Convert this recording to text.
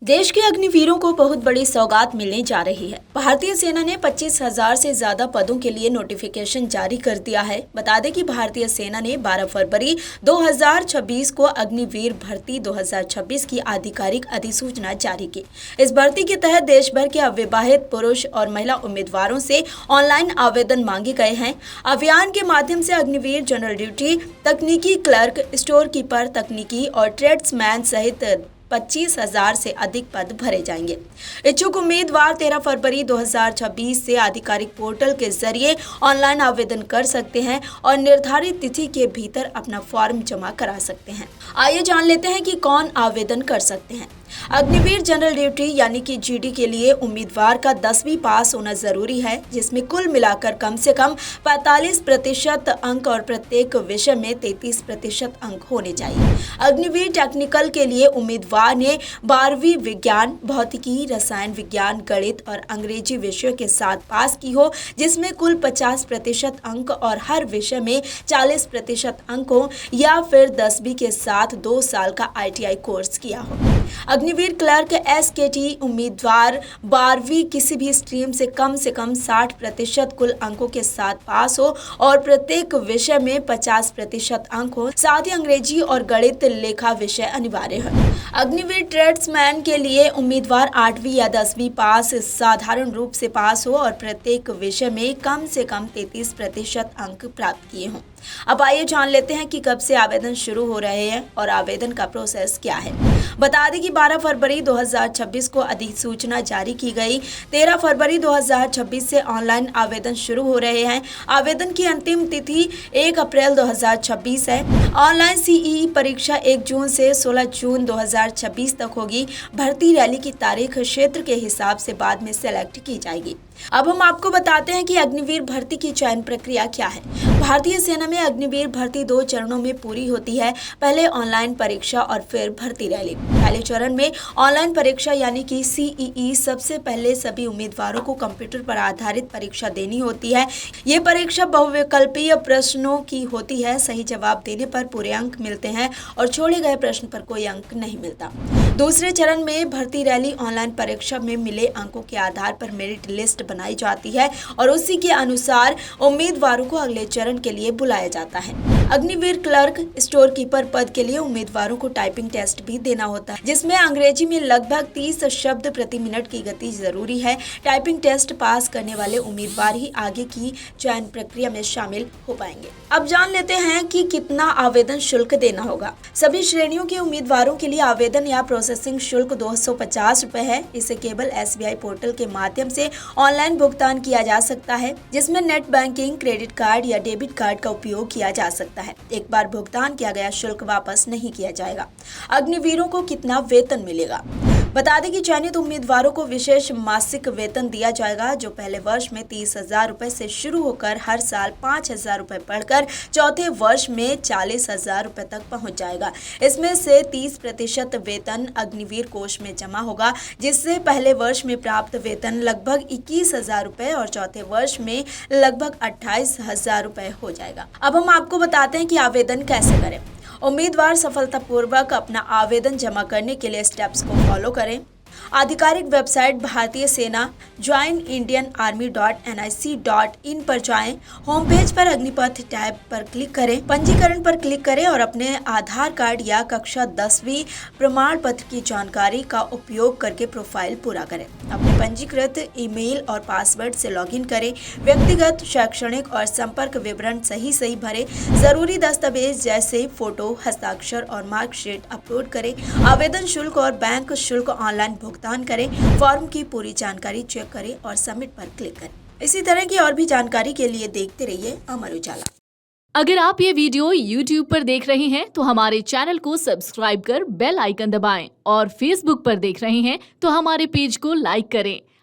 देश के अग्निवीरों को बहुत बड़ी सौगात मिलने जा रही है। भारतीय सेना ने 25,000 से ज्यादा पदों के लिए नोटिफिकेशन जारी कर दिया है। बता दें कि भारतीय सेना ने 12 फरवरी 2026 को अग्निवीर भर्ती 2026 की आधिकारिक अधिसूचना जारी की। इस भर्ती के तहत देश भर के अविवाहित पुरुष और महिला उम्मीदवारों से ऑनलाइन आवेदन मांगे गए हैं। अभियान के माध्यम से अग्निवीर, जनरल ड्यूटी, तकनीकी क्लर्क, स्टोर कीपर, तकनीकी और ट्रेड्समैन सहित 25,000 से अधिक पद भरे जाएंगे। इच्छुक उम्मीदवार 13 फरवरी 2026 से आधिकारिक पोर्टल के जरिए ऑनलाइन आवेदन कर सकते हैं और निर्धारित तिथि के भीतर अपना फॉर्म जमा करा सकते हैं। आइए जान लेते हैं कि कौन आवेदन कर सकते हैं। अग्निवीर जनरल ड्यूटी यानी कि जीडी के लिए उम्मीदवार का 10वीं पास होना जरूरी है, जिसमें कुल मिलाकर कम से कम 45% अंक और प्रत्येक विषय में 33% अंक होने चाहिए। अग्निवीर टेक्निकल के लिए उम्मीदवार ने 12वीं विज्ञान, भौतिकी, रसायन विज्ञान, गणित और अंग्रेजी विषयों के साथ पास की हो, जिसमें कुल 50% अंक और हर विषय में 40% अंक हो, या फिर 10वीं के साथ 2 साल का ITI कोर्स किया हो। अग्निवीर क्लर्क SKT उम्मीदवार 12वीं किसी भी स्ट्रीम से कम 60% कुल अंकों के साथ पास हो और प्रत्येक विषय में 50% अंक हो। साथ ही अंग्रेजी और गणित लेखा विषय अनिवार्य है। अग्निवीर ट्रेड्समैन के लिए उम्मीदवार 8वीं या 10वीं पास साधारण रूप से पास हो और प्रत्येक विषय में कम से कम 33% अंक प्राप्त किए हों। अब आइए जान लेते हैं कि कब से आवेदन शुरू हो रहे हैं और आवेदन का प्रोसेस क्या है। बता दें कि 12 फरवरी 2026 को अधिसूचना जारी की गई। 13 फरवरी 2026 से ऑनलाइन आवेदन शुरू हो रहे हैं। आवेदन की अंतिम तिथि 1 अप्रैल 2026 है। ऑनलाइन CEE परीक्षा 1 जून से 16 जून 2026 तक होगी। भर्ती रैली की तारीख क्षेत्र के हिसाब से बाद में सेलेक्ट की जाएगी। अब हम आपको बताते हैं कि अग्निवीर भर्ती की चयन प्रक्रिया क्या है। भारतीय सेना में अग्निवीर भर्ती 2 चरणों में पूरी होती है। पहले ऑनलाइन परीक्षा और फिर भर्ती रैली। पहले चरण में ऑनलाइन परीक्षा यानी कि CEE सबसे पहले सभी उम्मीदवारों को कंप्यूटर पर आधारित परीक्षा देनी होती है। ये परीक्षा बहुविकल्पीय प्रश्नों की होती है। सही जवाब देने पर पूरे अंक मिलते हैं और छोड़े गए प्रश्न पर कोई अंक नहीं मिलता। दूसरे चरण में भर्ती रैली ऑनलाइन परीक्षा में मिले अंकों के आधार पर मेरिट लिस्ट बनाई जाती है और उसी के अनुसार उम्मीदवारों को अगले चरण के लिए बुलाया जाता है। अग्निवीर क्लर्क, स्टोर कीपर पद के लिए उम्मीदवारों को टाइपिंग टेस्ट भी देना होता है, जिसमें अंग्रेजी में लगभग 30 शब्द प्रति मिनट की गति जरूरी है। टाइपिंग टेस्ट पास करने वाले उम्मीदवार ही आगे की चयन प्रक्रिया में शामिल हो पाएंगे। अब जान लेते हैं कि कितना आवेदन शुल्क देना होगा। सभी श्रेणियों के उम्मीदवारों के लिए आवेदन या प्रोसेसिंग शुल्क 250 रुपए है। इसे केवल SBI पोर्टल के माध्यम से ऑनलाइन भुगतान किया जा सकता है, जिसमें नेट बैंकिंग, क्रेडिट कार्ड या डेबिट कार्ड का उपयोग किया जा सकता है। एक बार भुगतान किया गया शुल्क वापस नहीं किया जाएगा। अग्निवीरों को कितना वेतन मिलेगा? बता दें कि चयनित उम्मीदवारों को विशेष मासिक वेतन दिया जाएगा, जो पहले वर्ष में 30,000 रुपए से शुरू होकर हर साल 5,000 रुपए बढ़कर चौथे वर्ष में 40,000 रुपए तक पहुंच जाएगा। इसमें से 30% वेतन अग्निवीर कोष में जमा होगा, जिससे पहले वर्ष में प्राप्त वेतन लगभग 21,000 रुपए और चौथे वर्ष में लगभग 28,000 रुपए हो जाएगा। अब हम आपको बताते हैं कि आवेदन कैसे करें। उम्मीदवार सफलतापूर्वक अपना आवेदन जमा करने के लिए स्टेप्स को फॉलो करें। आधिकारिक वेबसाइट भारतीय सेना joinIndianArmy.nic.in पर जाएं। होम पेज पर अग्निपथ टैब पर क्लिक करें, पंजीकरण पर क्लिक करें और अपने आधार कार्ड या कक्षा 10वीं प्रमाण पत्र की जानकारी का उपयोग करके प्रोफाइल पूरा करें। अपने पंजीकृत ईमेल और पासवर्ड से लॉगिन करें। व्यक्तिगत, शैक्षणिक और संपर्क विवरण सही भरें। जरूरी दस्तावेज जैसे फोटो, हस्ताक्षर और मार्कशीट अपलोड करें। आवेदन शुल्क और बैंक शुल्क ऑनलाइन भुगतान करें। फॉर्म की पूरी जानकारी चेक करें और सबमिट पर क्लिक करें। इसी तरह की और भी जानकारी के लिए देखते रहिए अमर उजाला। अगर आप ये वीडियो YouTube पर देख रहे हैं तो हमारे चैनल को सब्सक्राइब कर बेल आइकन दबाएं और Facebook पर देख रहे हैं तो हमारे पेज को लाइक करें।